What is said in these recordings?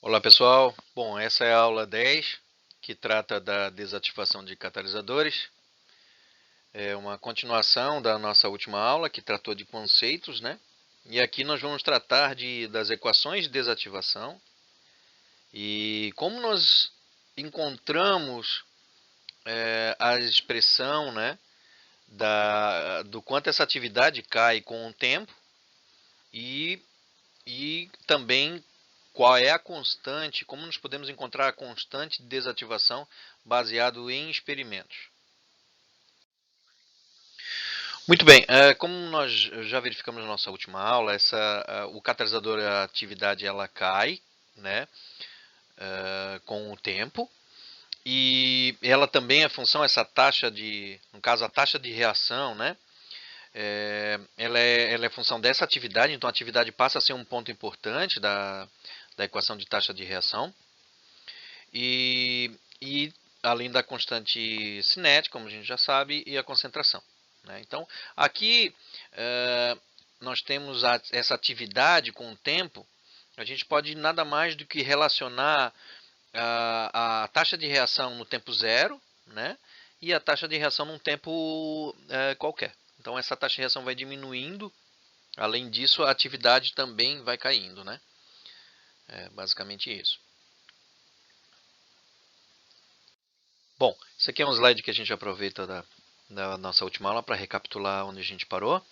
Olá pessoal, bom, essa é a aula 10, que trata da desativação de catalisadores. É uma continuação da nossa última aula, que tratou de conceitos, né? E aqui nós vamos tratar das equações de desativação e como nós encontramos a expressão, né, do quanto essa atividade cai com o tempo e, e também qual é a constante, como nós podemos encontrar a constante de desativação baseado em experimentos. Muito bem, como nós já verificamos na nossa última aula, o catalisador, a atividade ela cai, né, com o tempo, e ela também, a função, essa taxa no caso a taxa de reação, né, ela é função dessa atividade, então a atividade passa a ser um ponto importante da equação de taxa de reação. E além da constante cinética, como a gente já sabe, e a concentração, né? Então, aqui nós temos essa atividade com o tempo. A gente pode nada mais do que relacionar a taxa de reação no tempo zero, né, e a taxa de reação num tempo qualquer. Então, essa taxa de reação vai diminuindo. Além disso, a atividade também vai caindo, né? É basicamente isso. Bom, esse aqui é um slide que a gente aproveita da nossa última aula para recapitular onde a gente parou.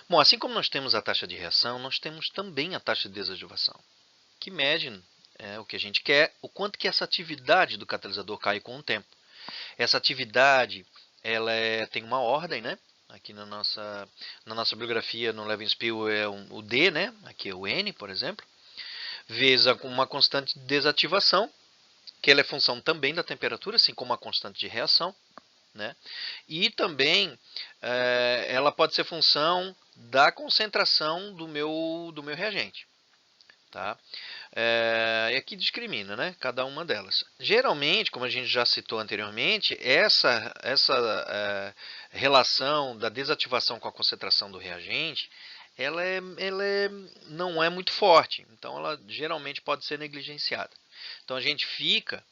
Bom, assim como nós temos a taxa de reação, nós temos também a taxa de desativação, que mede o que a gente quer, o quanto que essa atividade do catalisador cai com o tempo. Essa atividade ela tem uma ordem, né? Aqui na nossa bibliografia, no Levenspiel é o D, né? Aqui é o N, por exemplo, vezes uma constante de desativação, que ela é função também da temperatura, assim como a constante de reação, né? E também ela pode ser função da concentração do meu reagente. Tá? E aqui discrimina, né, cada uma delas. Geralmente, como a gente já citou anteriormente, essa relação da desativação com a concentração do reagente, não é muito forte. Então, ela geralmente pode ser negligenciada. Então, a gente fica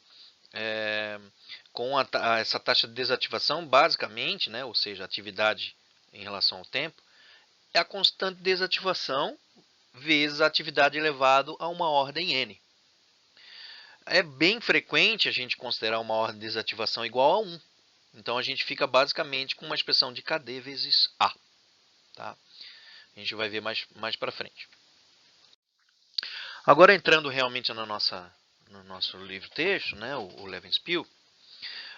com essa taxa de desativação, basicamente, né, ou seja, a atividade em relação ao tempo, é a constante de desativação vezes a atividade elevado a uma ordem n. É bem frequente a gente considerar uma ordem de desativação igual a 1. Então a gente fica basicamente com uma expressão de KD vezes A. Tá? A gente vai ver mais para frente. Agora entrando realmente no nosso livro-texto, né, o Levenspiel,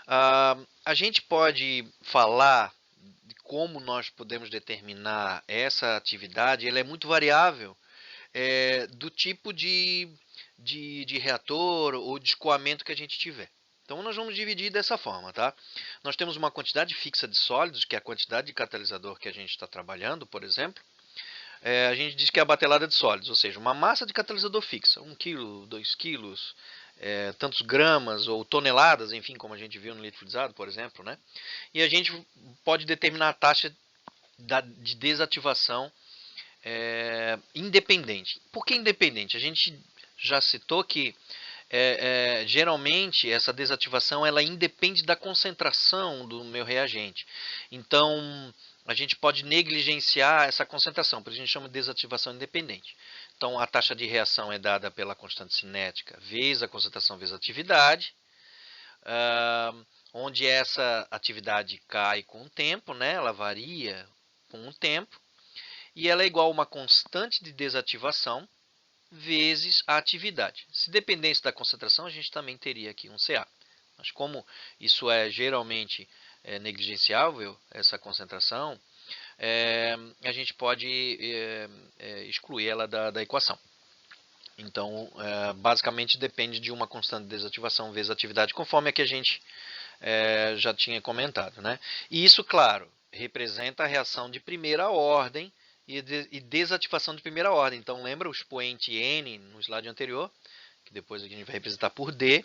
a gente pode falar de como nós podemos determinar essa atividade. Ela é muito variável do tipo de reator ou de escoamento que a gente tiver. Então, nós vamos dividir dessa forma, tá? Nós temos uma quantidade fixa de sólidos, que é a quantidade de catalisador que a gente está trabalhando, por exemplo. A gente diz que é a batelada de sólidos, ou seja, uma massa de catalisador fixa, 1 kg, 2 quilos, tantos gramas ou toneladas, enfim, como a gente viu no litrofluidizado, por exemplo, né? E a gente pode determinar a taxa de desativação independente. Por que independente? A gente já citou que geralmente essa desativação ela independe da concentração do meu reagente. Então a gente pode negligenciar essa concentração, por isso a gente chama de desativação independente. Então a taxa de reação é dada pela constante cinética vezes a concentração vezes a atividade, onde essa atividade cai com o tempo, né? Ela varia com o tempo, e ela é igual a uma constante de desativação vezes a atividade. Se dependesse da concentração, a gente também teria aqui um Ca. Mas como isso é geralmente negligenciável, essa concentração, a gente pode excluir ela da equação. Então, basicamente depende de uma constante de desativação vezes a atividade, conforme a que a gente já tinha comentado, né? E isso, claro, representa a reação de primeira ordem e desativação de primeira ordem. Então, lembra o expoente N no slide anterior, que depois a gente vai representar por D,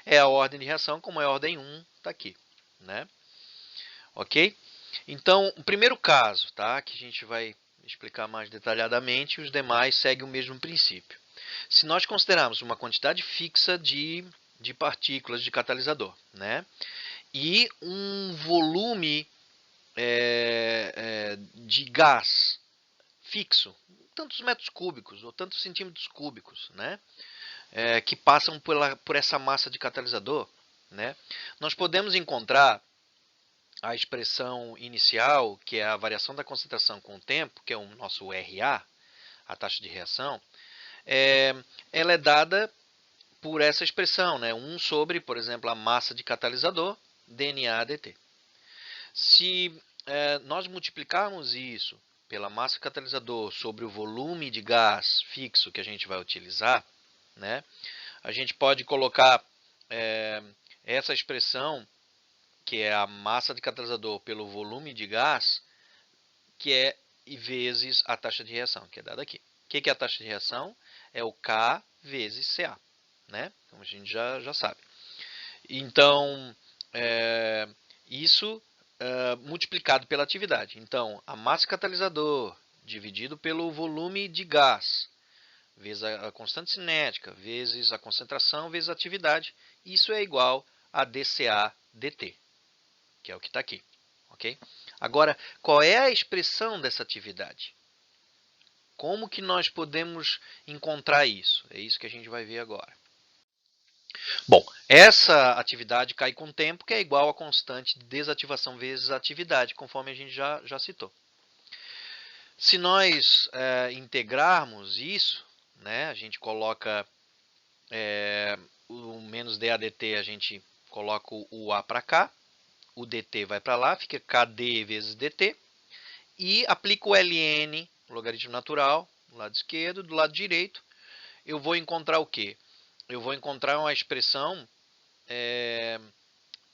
é a ordem de reação, como é a ordem 1, está aqui, né? Ok? Então, o primeiro caso, tá, que a gente vai explicar mais detalhadamente, os demais seguem o mesmo princípio. Se nós considerarmos uma quantidade fixa de partículas de catalisador, né, e um volume de gás fixo, tantos metros cúbicos ou tantos centímetros cúbicos, né, que passam por essa massa de catalisador, né, nós podemos encontrar a expressão inicial, que é a variação da concentração com o tempo, que é o nosso RA, a taxa de reação, ela é dada por essa expressão, né? 1 sobre, por exemplo, a massa de catalisador, dNA dt. Se nós multiplicarmos isso pela massa catalisador sobre o volume de gás fixo que a gente vai utilizar, né? A gente pode colocar essa expressão, que é a massa de catalisador pelo volume de gás, que é vezes a taxa de reação, que é dada aqui. O que é a taxa de reação? É o K vezes Ca, né? Como a gente já sabe. Então, isso multiplicado pela atividade. Então, a massa catalisador dividido pelo volume de gás, vezes a constante cinética, vezes a concentração, vezes a atividade, isso é igual a dCA dt, que é o que está aqui. Okay? Agora, qual é a expressão dessa atividade? Como que nós podemos encontrar isso? É isso que a gente vai ver agora. Bom, essa atividade cai com o tempo, que é igual a constante de desativação vezes a atividade, conforme a gente já citou. Se nós integrarmos isso, né, a gente coloca o menos dAdt, a gente coloca o A para cá, o dt vai para lá, fica kd vezes dt, e aplica o ln, o logaritmo natural, do lado esquerdo, do lado direito, eu vou encontrar o quê? Eu vou encontrar uma expressão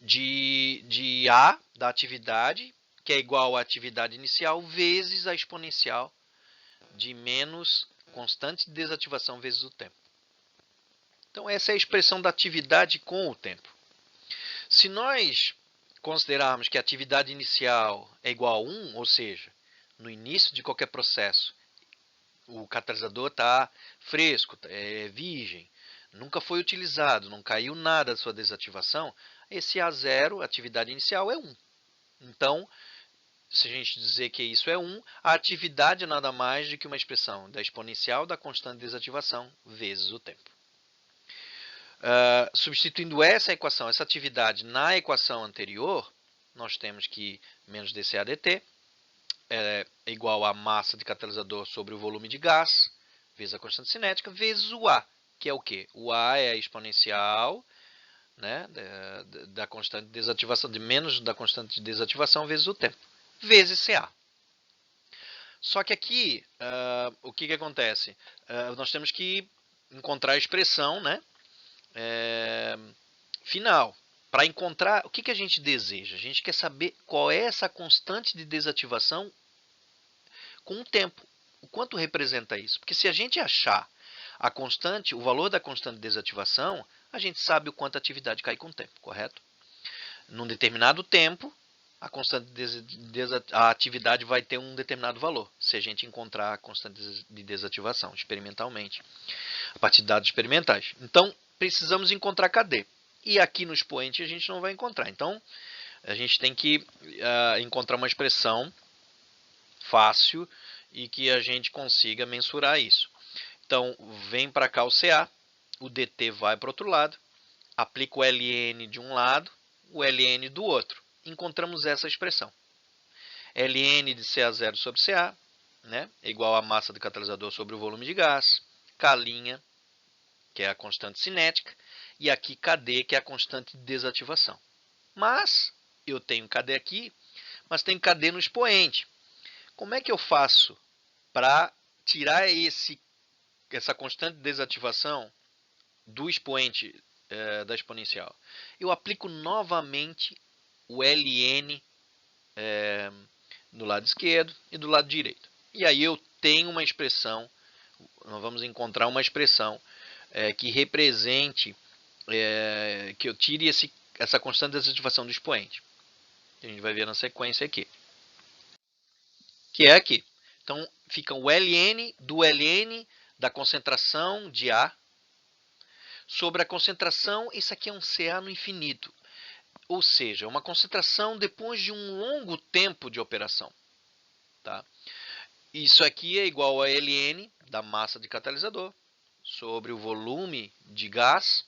de A, da atividade, que é igual à atividade inicial, vezes a exponencial de menos constante de desativação vezes o tempo. Então, essa é a expressão da atividade com o tempo. Se nós considerarmos que a atividade inicial é igual a 1, ou seja, no início de qualquer processo, o catalisador está fresco, é virgem, nunca foi utilizado, não caiu nada da sua desativação, esse A0, atividade inicial, é 1. Então, se a gente dizer que isso é 1, a atividade é nada mais do que uma expressão da exponencial da constante de desativação vezes o tempo. Substituindo essa equação, essa atividade na equação anterior, nós temos que menos dCA dt é igual a massa de catalisador sobre o volume de gás, vezes a constante cinética, vezes o A, que é o quê? O A é a exponencial, né, da constante de desativação, de menos da constante de desativação vezes o tempo, vezes Ca. Só que aqui, o que acontece? Nós temos que encontrar a expressão, né, final. Para encontrar, o que a gente deseja? A gente quer saber qual é essa constante de desativação com o tempo. O quanto representa isso? Porque se a gente achar a constante, o valor da constante de desativação, a gente sabe o quanto a atividade cai com o tempo, correto? Num determinado tempo, a atividade vai ter um determinado valor, se a gente encontrar a constante de desativação experimentalmente, a partir de dados experimentais. Então, precisamos encontrar KD. E aqui no expoente a gente não vai encontrar. Então, a gente tem que encontrar uma expressão fácil e que a gente consiga mensurar isso. Então, vem para cá o CA, o DT vai para o outro lado, aplica o LN de um lado, o LN do outro. Encontramos essa expressão. LN de CA0 sobre CA, né, é igual a massa do catalisador sobre o volume de gás, K', que é a constante cinética, e aqui KD, que é a constante de desativação. Mas, eu tenho KD aqui, mas tenho KD no expoente. Como é que eu faço para tirar essa constante de desativação do expoente da exponencial? Eu aplico novamente o Ln do lado esquerdo e do lado direito. E aí eu tenho uma expressão, nós vamos encontrar uma expressão que represente, que eu tire essa constante de desativação do expoente. A gente vai ver na sequência aqui. Que é aqui. Então, fica o Ln do Ln da concentração de A sobre a concentração, isso aqui é um CA no infinito, ou seja, uma concentração depois de um longo tempo de operação. Tá? Isso aqui é igual a ln da massa de catalisador sobre o volume de gás,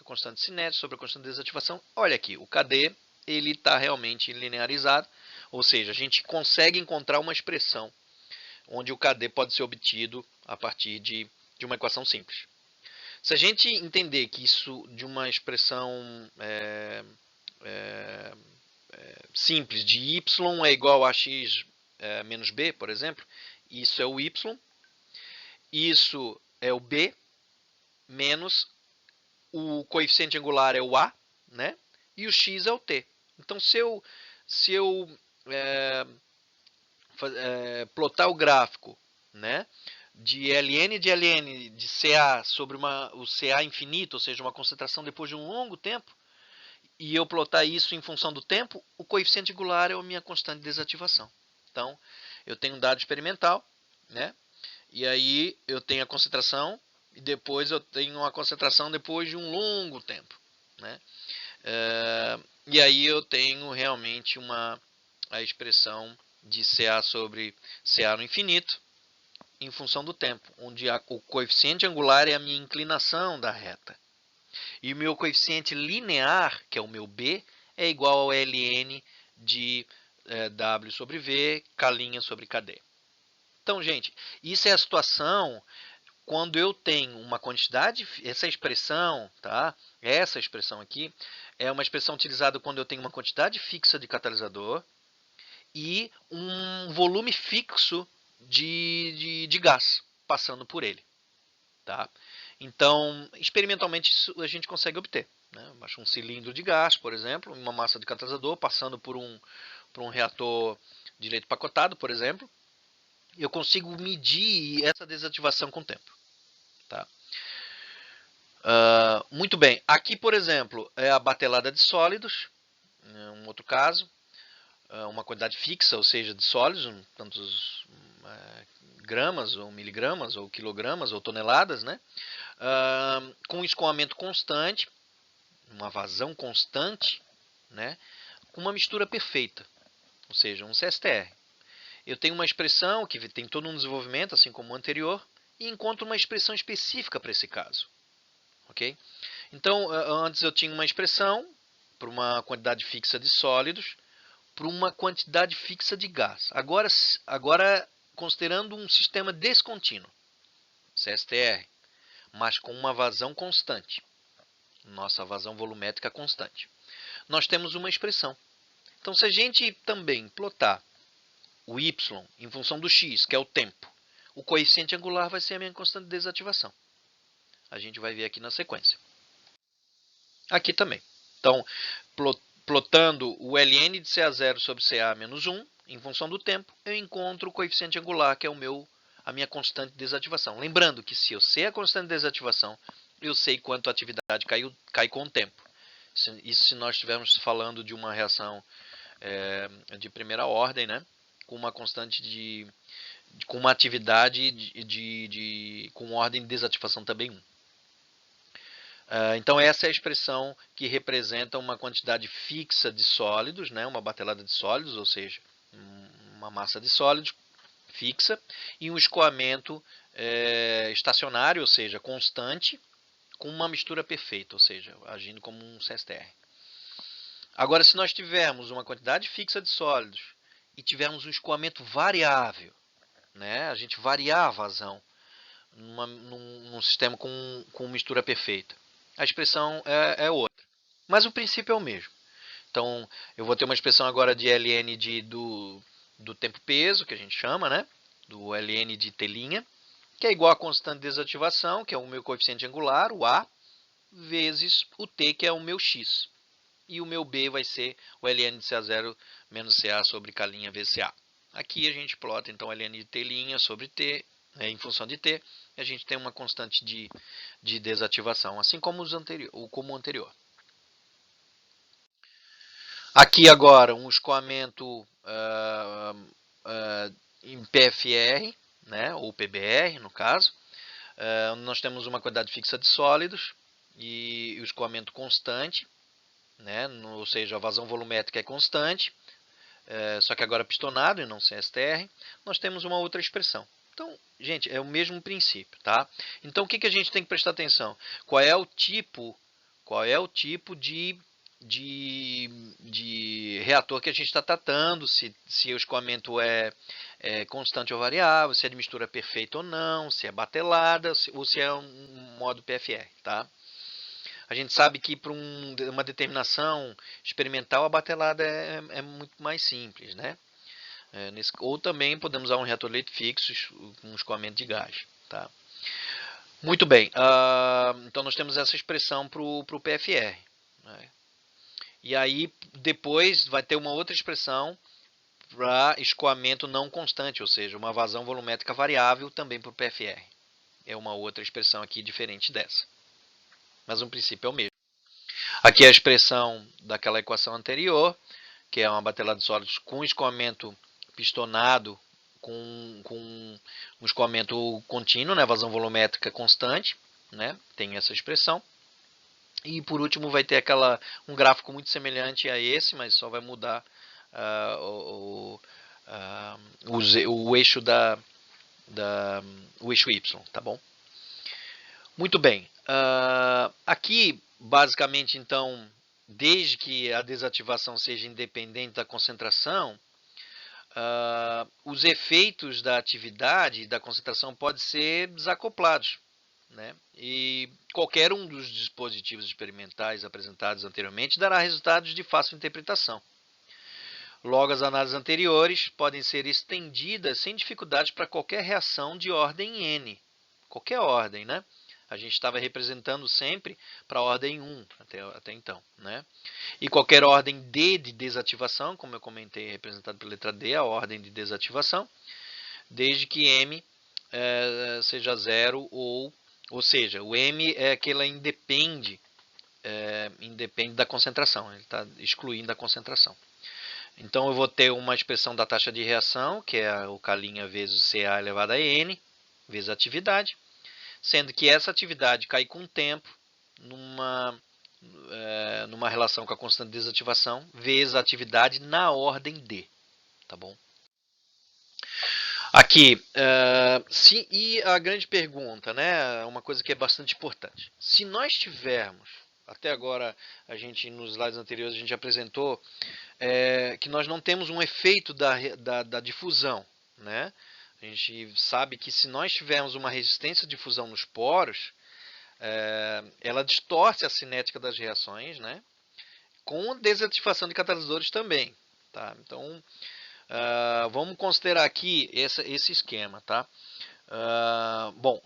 a constante cinética sobre a constante de desativação. Olha aqui, o KD ele está realmente linearizado, ou seja, a gente consegue encontrar uma expressão onde o KD pode ser obtido a partir de uma equação simples. Se a gente entender que isso de uma expressão simples de y é igual a x menos b, por exemplo, isso é o y, isso é o b, menos o coeficiente angular é o a, né? E o x é o t. Então, se eu plotar o gráfico, né, de ln de CA sobre o CA infinito, ou seja, uma concentração depois de um longo tempo, e eu plotar isso em função do tempo, o coeficiente angular é a minha constante de desativação. Então, eu tenho um dado experimental, né? E aí eu tenho a concentração, e depois eu tenho a concentração depois de um longo tempo, né? E aí eu tenho realmente a expressão de CA sobre CA no infinito, em função do tempo, onde o coeficiente angular é a minha inclinação da reta. E o meu coeficiente linear, que é o meu B, é igual ao ln de W sobre V, K' sobre KD. Então, gente, isso é a situação quando eu tenho uma quantidade, essa expressão, tá? Essa expressão aqui é uma expressão utilizada quando eu tenho uma quantidade fixa de catalisador e um volume fixo de gás passando por ele. Tá? Então, experimentalmente, isso a gente consegue obter. Né? Um cilindro de gás, por exemplo, uma massa de catalisador passando por um reator de leite pacotado, por exemplo, eu consigo medir essa desativação com o tempo. Tá? Muito bem. Aqui, por exemplo, é a batelada de sólidos, um outro caso, uma quantidade fixa, ou seja, de sólidos, tantos gramas, ou miligramas, ou quilogramas, ou toneladas, né? Com escoamento constante, uma vazão constante, né? Com uma mistura perfeita, ou seja, um CSTR. Eu tenho uma expressão que tem todo um desenvolvimento, assim como o anterior, e encontro uma expressão específica para esse caso. Okay? Então, antes eu tinha uma expressão para uma quantidade fixa de sólidos, para uma quantidade fixa de gás. Agora considerando um sistema descontínuo, CSTR, mas com uma vazão constante, nossa vazão volumétrica constante, nós temos uma expressão. Então, se a gente também plotar o y em função do x, que é o tempo, o coeficiente angular vai ser a minha constante de desativação. A gente vai ver aqui na sequência. Aqui também. Então, plotando o ln de CA0 sobre CA menos 1, em função do tempo, eu encontro o coeficiente angular, que é a minha constante de desativação. Lembrando que se eu sei a constante de desativação, eu sei quanto a atividade cai com o tempo. Isso se nós estivermos falando de uma reação de primeira ordem, né? Com uma constante com uma atividade com ordem de desativação também 1. Então, essa é a expressão que representa uma quantidade fixa de sólidos, né? Uma batelada de sólidos, ou seja, uma massa de sólidos fixa, e um escoamento estacionário, ou seja, constante, com uma mistura perfeita, ou seja, agindo como um CSTR. Agora, se nós tivermos uma quantidade fixa de sólidos e tivermos um escoamento variável, né? A gente variar a vazão num sistema com mistura perfeita, a expressão é outra. Mas o princípio é o mesmo. Então, eu vou ter uma expressão agora de ln do tempo-peso, que a gente chama, né? Do ln de T', que é igual à constante de desativação, que é o meu coeficiente angular, o A, vezes o T, que é o meu X. E o meu B vai ser o ln de CA0 menos CA sobre K' vezes CA. Aqui a gente plota, então, ln de T' sobre T, em função de T, a gente tem uma constante de desativação, assim como o anterior. Aqui agora um escoamento em PFR, né, ou PBR no caso, nós temos uma quantidade fixa de sólidos e o escoamento constante, né? Ou seja, a vazão volumétrica é constante, só que agora pistonado e não CSTR. Nós temos uma outra expressão. Então, gente, é o mesmo princípio, tá? Então, o que a gente tem que prestar atenção? Qual é o tipo de reator que a gente está tratando, se o escoamento é constante ou variável, se é de mistura perfeita ou não, se é batelada ou se é um modo PFR, tá? A gente sabe que para uma determinação experimental a batelada é muito mais simples, né? Ou também podemos usar um reator leito fixo com escoamento de gás, tá? Muito bem, então nós temos essa expressão para o PFR, né? E aí depois vai ter uma outra expressão para escoamento não constante, ou seja, uma vazão volumétrica variável também para o PFR. É uma outra expressão aqui diferente dessa. Mas o princípio é o mesmo. Aqui é a expressão daquela equação anterior, que é uma batelada de sólidos com escoamento pistonado, com um escoamento contínuo, né, vazão volumétrica constante, né, tem essa expressão. E por último vai ter um gráfico muito semelhante a esse, mas só vai mudar o eixo o eixo Y, tá bom? Muito bem. Aqui, basicamente, então, desde que a desativação seja independente da concentração, os efeitos da atividade e da concentração podem ser desacoplados, né? E qualquer um dos dispositivos experimentais apresentados anteriormente dará resultados de fácil interpretação. Logo, as análises anteriores podem ser estendidas sem dificuldade para qualquer reação de ordem N. Qualquer ordem, né? A gente estava representando sempre para a ordem 1 até então, né? E qualquer ordem D de desativação, como eu comentei, representado pela letra D, a ordem de desativação, desde que M seja zero ou seja, o M é que ela independe da concentração, ele está excluindo a concentração. Então eu vou ter uma expressão da taxa de reação, que é o K' vezes CA elevado a N, vezes a atividade, sendo que essa atividade cai com o tempo numa relação com a constante de desativação, vezes a atividade na ordem D, tá bom? Aqui, e a grande pergunta, né, uma coisa que é bastante importante. Se nós tivermos, até agora, nos slides anteriores, a gente apresentou que nós não temos um efeito da difusão, né? A gente sabe que se nós tivermos uma resistência de difusão nos poros, ela distorce a cinética das reações, né? Com desativação de catalisadores também, tá? Então, vamos considerar aqui esse esquema, tá? Bom,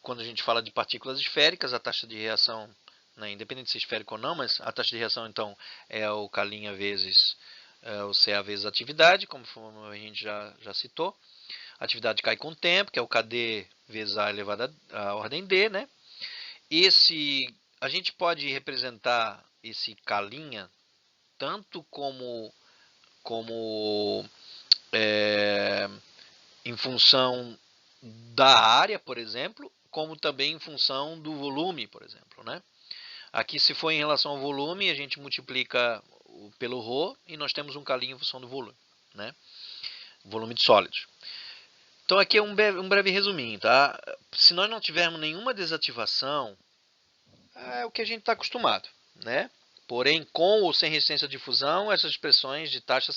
quando a gente fala de partículas esféricas, a taxa de reação, né, independente de ser esférico ou não, mas a taxa de reação então é o K' vezes o CA vezes a atividade, como a gente já citou. A atividade cai com o tempo, que é o KD vezes A elevado à ordem D, né? A gente pode representar esse K' tanto como em função da área, por exemplo, como também em função do volume, por exemplo, né? Aqui, se for em relação ao volume, a gente multiplica pelo ρ e nós temos um K' em função do volume, né? Volume de sólidos. Então, aqui é um breve resuminho, tá? Se nós não tivermos nenhuma desativação, é o que a gente está acostumado, né? Porém, com ou sem resistência à difusão, essas expressões de taxa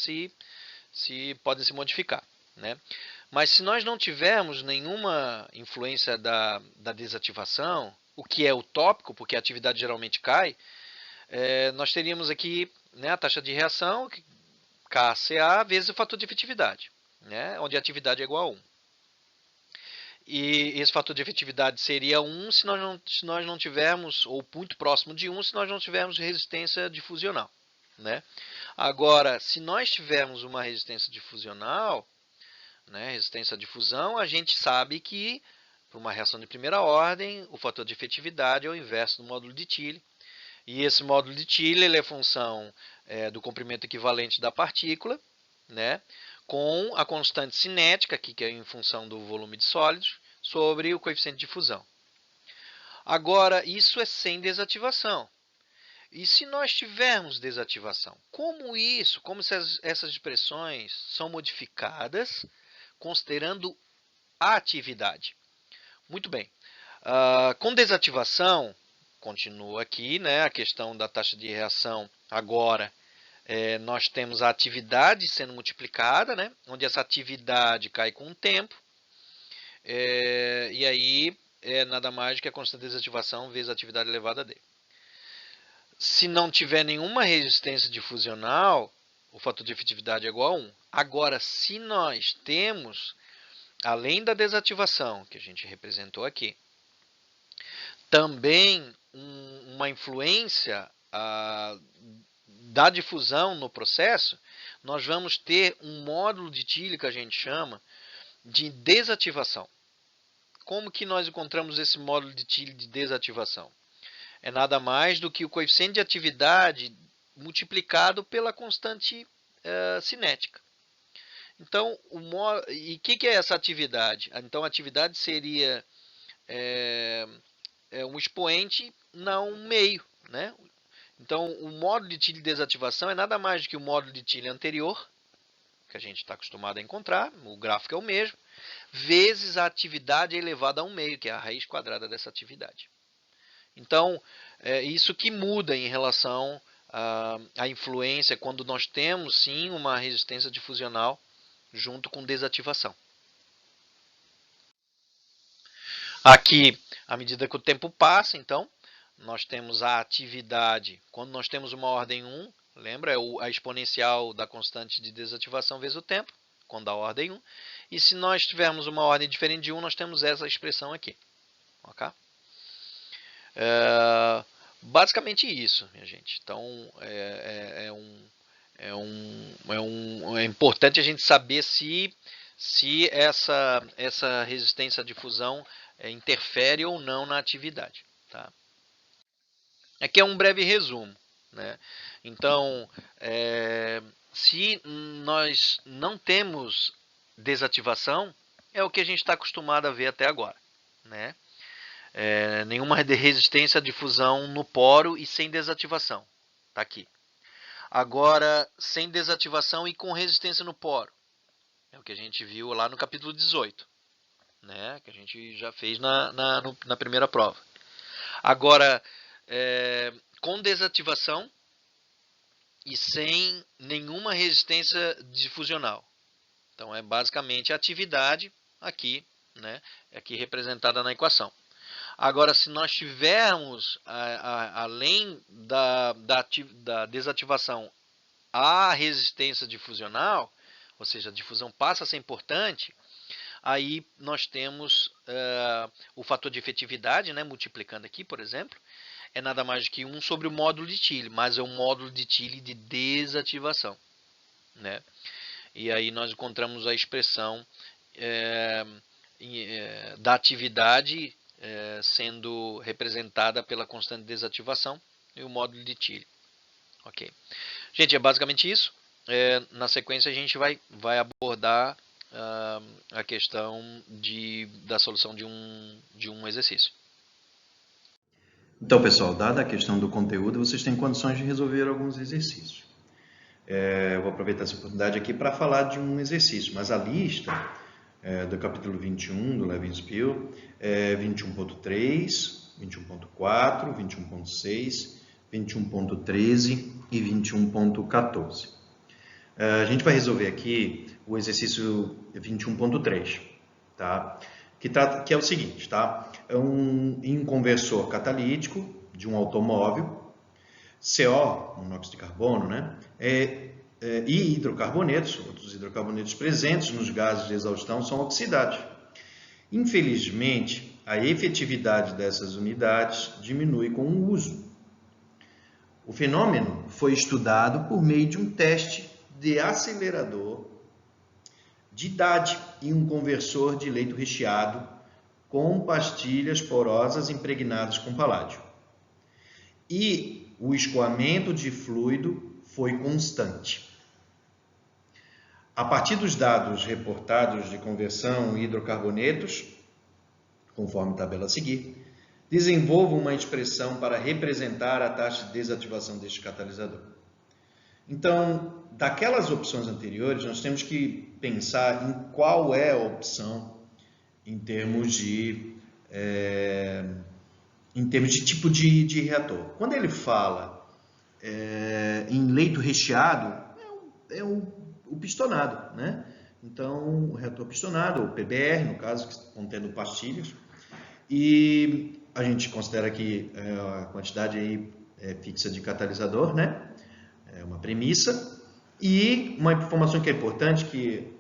podem se modificar, né? Mas se nós não tivermos nenhuma influência da desativação, o que é utópico, porque a atividade geralmente cai, nós teríamos aqui, né, a taxa de reação, KCA, vezes o fator de efetividade, né, onde a atividade é igual a 1. E esse fator de efetividade seria 1 se nós não tivermos, ou muito próximo de 1, se nós não tivermos resistência difusional, né? Agora, se nós tivermos uma resistência difusional, né, resistência à difusão, a gente sabe que, para uma reação de primeira ordem, o fator de efetividade é o inverso do módulo de Thiele. E esse módulo de Thiele ele é função do comprimento equivalente da partícula, né, com a constante cinética, aqui, que é em função do volume de sólidos, sobre o coeficiente de fusão. Agora, isso é sem desativação. E se nós tivermos desativação? Como essas expressões são modificadas considerando a atividade? Muito bem. Com desativação, continua aqui, né, a questão da taxa de reação. Agora, nós temos a atividade sendo multiplicada, né, onde essa atividade cai com o tempo. E aí, nada mais do que a constante de desativação vezes a atividade elevada a D. Se não tiver nenhuma resistência difusional, o fator de efetividade é igual a 1. Agora, se nós temos, além da desativação, que a gente representou aqui, também uma influência da difusão no processo, nós vamos ter um módulo de Tilly que a gente chama de desativação. Como que nós encontramos esse módulo de Tilly de desativação? É nada mais do que o coeficiente de atividade multiplicado pela constante cinética. Então, e o que é essa atividade? Então, a atividade seria um expoente, não um meio, né? Então, o módulo de Tilly de desativação é nada mais do que o módulo de Tilly anterior, que a gente está acostumado a encontrar, o gráfico é o mesmo, vezes a atividade elevada a 1/2, que é a raiz quadrada dessa atividade. Então, é isso que muda em relação à influência quando nós temos, sim, uma resistência difusional junto com desativação. Aqui, à medida que o tempo passa, então, nós temos a atividade. Quando nós temos uma ordem 1, lembra? É a exponencial da constante de desativação vezes o tempo, quando dá a ordem 1. E se nós tivermos uma ordem diferente de 1, nós temos essa expressão aqui. Ok? Basicamente isso, minha gente. Então, é importante a gente saber se essa resistência à difusão interfere ou não na atividade. Tá? Aqui é um breve resumo. Né? Então, se nós não temos desativação, é o que a gente está acostumado a ver até agora. Né? Nenhuma resistência à difusão no poro e sem desativação. Está aqui. Agora, sem desativação e com resistência no poro. É o que a gente viu lá no capítulo 18. Né? Que a gente já fez na primeira prova. Agora, com desativação e sem nenhuma resistência difusional. Então, é basicamente a atividade aqui, né? Aqui representada na equação. Agora, se nós tivermos, além da desativação, a resistência difusional, ou seja, a difusão passa a ser importante, aí nós temos o fator de efetividade, né, multiplicando aqui, por exemplo, é nada mais do que 1 sobre o módulo de Tilly, mas é um módulo de Tilly de desativação. Né? E aí nós encontramos a expressão da atividade sendo representada pela constante de desativação e o módulo de Tilly. Ok. Gente, é basicamente isso. Na sequência a gente vai abordar a questão da solução de um exercício. Então, pessoal, dada a questão do conteúdo, vocês têm condições de resolver alguns exercícios. Eu vou aproveitar essa oportunidade aqui para falar de um exercício, mas a lista do capítulo 21 do Levenspiel é 21.3, 21.4, 21.6, 21.13 e 21.14. A gente vai resolver aqui o exercício 21.3, tá? Que é o seguinte, tá? Em um conversor catalítico de um automóvel, CO, monóxido de carbono, né? E hidrocarbonetos, outros hidrocarbonetos presentes nos gases de exaustão são oxidados. Infelizmente, a efetividade dessas unidades diminui com o uso. O fenômeno foi estudado por meio de um teste de acelerador de idade e um conversor de leito recheado com pastilhas porosas impregnadas com paládio. E o escoamento de fluido foi constante. A partir dos dados reportados de conversão em hidrocarbonetos, conforme a tabela a seguir. Desenvolva uma expressão para representar a taxa de desativação deste catalisador. Então, daquelas opções anteriores, nós temos que pensar em qual é a opção em termos de tipo de reator. Quando ele fala em leito recheado, é o pistonado, né? Então, o reator pistonado, ou PBR, no caso, contendo pastilhas, e a gente considera que a quantidade aí fixa de catalisador, né? É uma premissa. E uma informação que é importante, que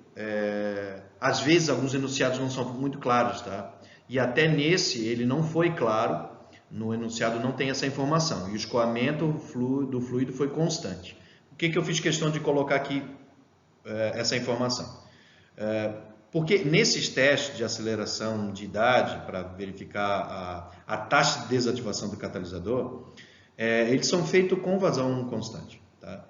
às vezes alguns enunciados não são muito claros, tá? E até nesse ele não foi claro, no enunciado não tem essa informação, e o escoamento do fluido foi constante. Por que eu fiz questão de colocar aqui essa informação? Porque nesses testes de aceleração de idade, para verificar a taxa de desativação do catalisador, eles são feitos com vazão constante. Tá?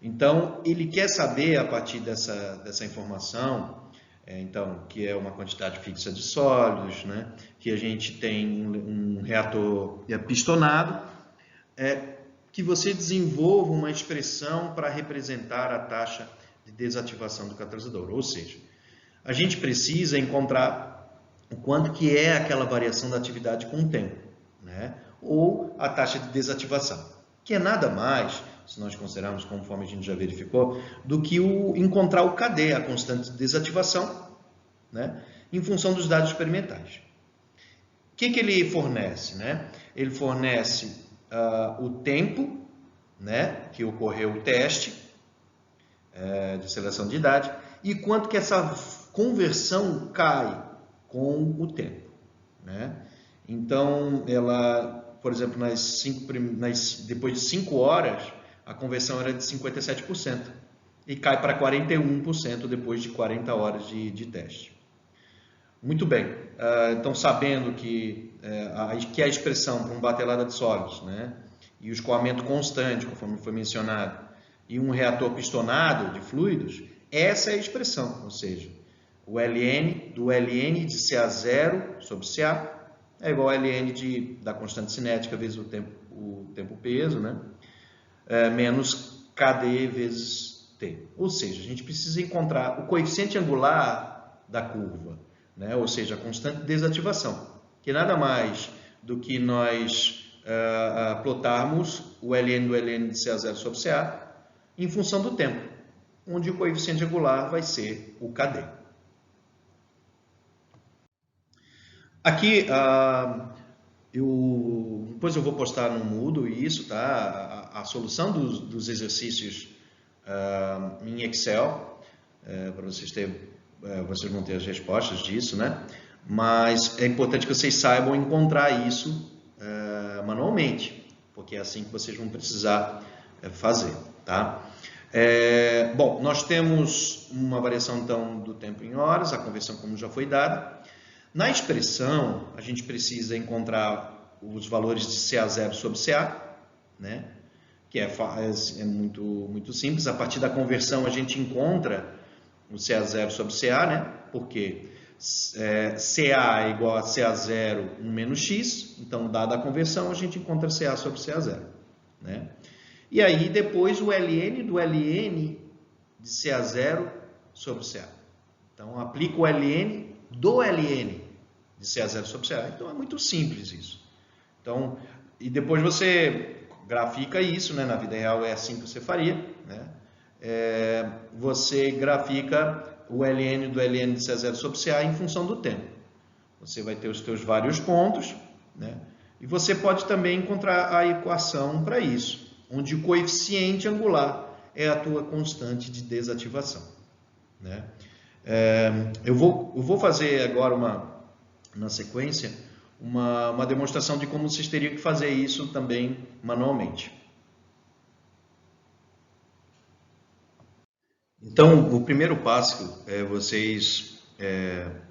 Então, ele quer saber, a partir dessa informação, então, que é uma quantidade fixa de sólidos, né? Que a gente tem um reator pistonado, que você desenvolva uma expressão para representar a taxa de desativação do catalisador. Ou seja, a gente precisa encontrar o quanto que é aquela variação da atividade com o tempo, né? Ou a taxa de desativação, que é nada mais, se nós considerarmos, conforme a gente já verificou, do que encontrar o KD, a constante de desativação, né? Em função dos dados experimentais. O que ele fornece, né? Ele fornece o tempo, né, que ocorreu o teste de seleção de idade, e quanto que essa conversão cai com o tempo, né? Então, ela, por exemplo, depois de 5 horas, a conversão era de 57% e cai para 41% depois de 40 horas de teste. Muito bem, então sabendo que a expressão para um batelada de sólidos, né, e o escoamento constante, conforme foi mencionado, e um reator pistonado de fluidos, essa é a expressão, ou seja, o ln do ln de CA0 sobre CA é igual ao ln da constante cinética vezes o tempo peso, né, menos KD vezes T. Ou seja, a gente precisa encontrar o coeficiente angular da curva, né, ou seja, a constante de desativação, que nada mais do que nós plotarmos o ln do ln de CA0 sobre CA em função do tempo, onde o coeficiente angular vai ser o KD. Aqui, depois eu vou postar no Moodle isso, tá? A solução dos exercícios em Excel, para vocês vão ter as respostas disso, né? Mas é importante que vocês saibam encontrar isso manualmente, porque é assim que vocês vão precisar fazer, tá? Bom, nós temos uma variação então do tempo em horas, a conversão como já foi dada. Na expressão, a gente precisa encontrar os valores de CA0 sobre CA, né? Que é muito, muito simples. A partir da conversão, a gente encontra o CA0 sobre CA, né? Porque CA é igual a CA0 menos X, então, dada a conversão, a gente encontra CA sobre CA0, né? E aí, depois, o ln do ln de CA0 sobre CA. Então, aplica o ln do ln de CA0 sobre CA. Então, é muito simples isso. Então, e depois você grafica isso, né? Na vida real é assim que você faria, né? Você grafica o ln do ln de CA0 sobre CA em função do tempo. Você vai ter os seus vários pontos, né? E você pode também encontrar a equação para isso, onde o coeficiente angular é a tua constante de desativação, né? Eu vou fazer agora na sequência uma demonstração de como vocês teriam que fazer isso também manualmente. Então, o primeiro passo é vocês,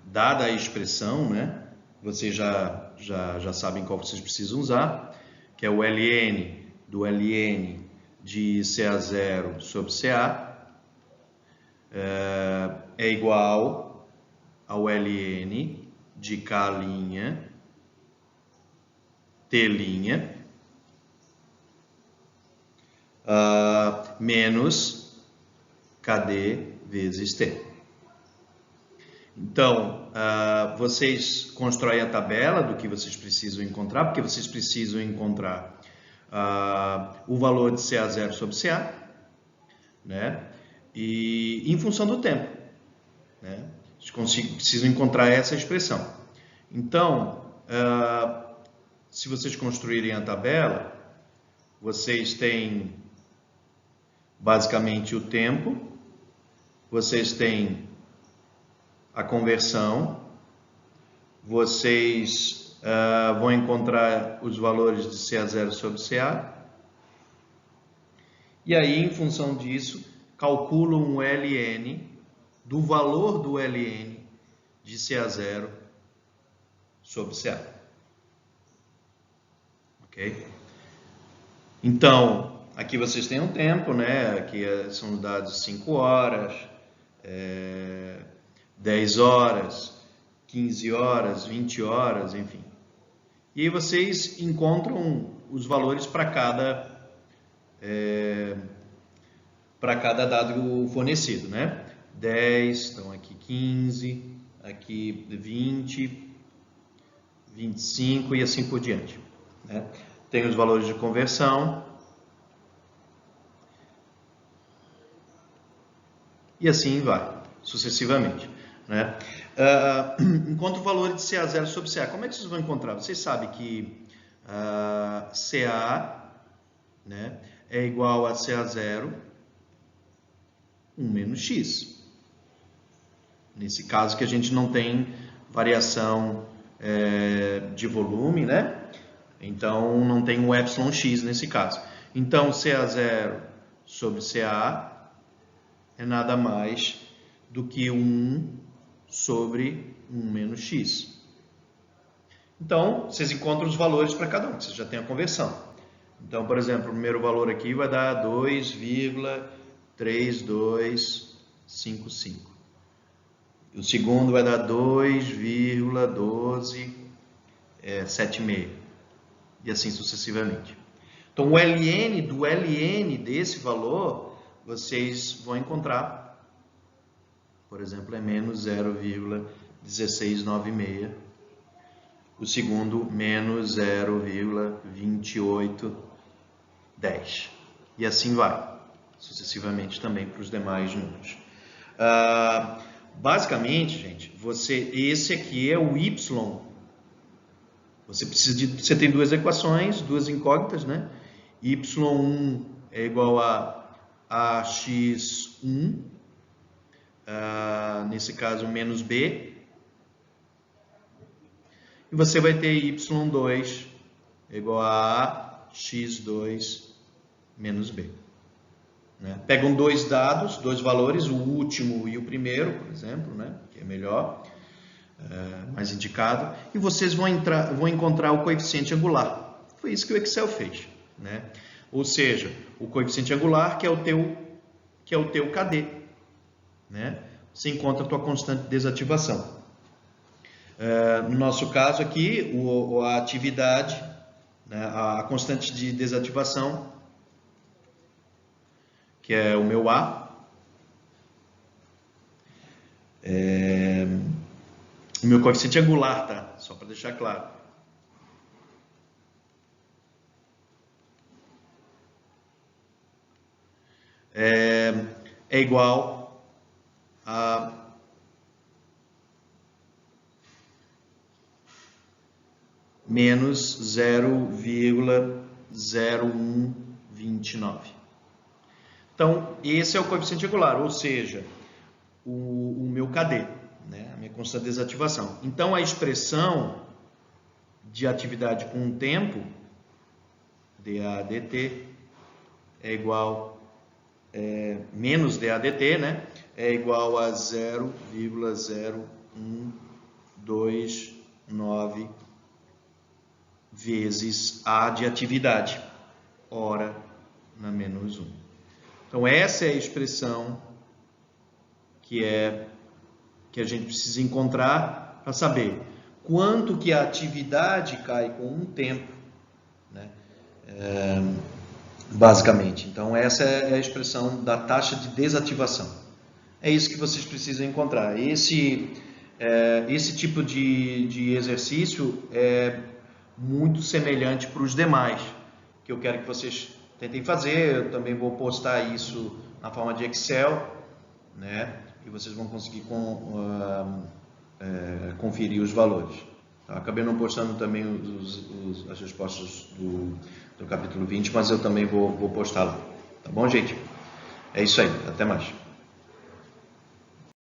dada a expressão, né, vocês já sabem qual vocês precisam usar, que é o ln do ln de CA0 sobre CA, é igual ao ln de K', T', menos KD vezes T. Então, vocês constroem a tabela do que vocês precisam encontrar, porque vocês precisam encontrar o valor de CA0 sobre CA, né? E em função do tempo, né? Vocês precisam encontrar essa expressão. Então, se vocês construírem a tabela, vocês têm basicamente o tempo, vocês têm a conversão, vocês vão encontrar os valores de CA0 sobre CA, e aí, em função disso, calculam um ln do valor do ln de CA0 sobre CA. Ok? Então, aqui vocês têm um tempo, né? Aqui são os dados 5 horas, 10 horas, 15 horas, 20 horas, enfim. E aí vocês encontram os valores para cada dado fornecido, né? 10, então aqui 15, aqui 20, 25 e assim por diante, né? Tem os valores de conversão e assim vai, sucessivamente, né? Enquanto o valor de CA0 sobre CA, como é que vocês vão encontrar? Vocês sabem que CA, né, é igual a CA0 1 menos X. Nesse caso que a gente não tem variação de volume, né? Então não tem o εx nesse caso. Então CA0 sobre CA é nada mais do que 1 sobre 1 menos X. Então, vocês encontram os valores para cada um, vocês já têm a conversão. Então, por exemplo, o primeiro valor aqui vai dar 2,3255. O segundo vai dar 2,1276. E assim sucessivamente. Então, o ln do ln desse valor, vocês vão encontrar, por exemplo, é menos 0,1696. O segundo, menos 0,2810. E assim vai, sucessivamente também para os demais números. Basicamente, gente, esse aqui é o y. Você tem duas equações, duas incógnitas, né? y1 é igual a x1, nesse caso menos b, e você vai ter y2 igual a x2 menos b. Né? Pegam dois dados, dois valores, o último e o primeiro, por exemplo, né? Que é melhor, mais indicado, e vocês vão encontrar o coeficiente angular. Foi isso que o Excel fez, né? Ou seja, o coeficiente angular que é o teu KD, né? Você encontra a tua constante de desativação. No nosso caso aqui, a atividade, né, a constante de desativação, que é o meu A, o meu coeficiente angular, tá? Só para deixar claro. É igual a menos 0,0129. Então, esse é o coeficiente angular, ou seja, o meu KD, né? A minha constante de desativação. Então, a expressão de atividade com o tempo, dA dt, é igual, menos dA dt, né? É igual a 0,0129 vezes A de atividade, hora na menos 1. Então, essa é a expressão que a gente precisa encontrar para saber quanto que a atividade cai com um tempo, né? Basicamente. Então, essa é a expressão da taxa de desativação. É isso que vocês precisam encontrar. Esse tipo de exercício é muito semelhante para os demais, que eu quero que vocês tentem fazer. Eu também vou postar isso na forma de Excel, né? E vocês vão conseguir conferir os valores. Acabei não postando também as respostas do capítulo 20, mas eu também vou postá-lo. Tá bom, gente? É isso aí. Até mais.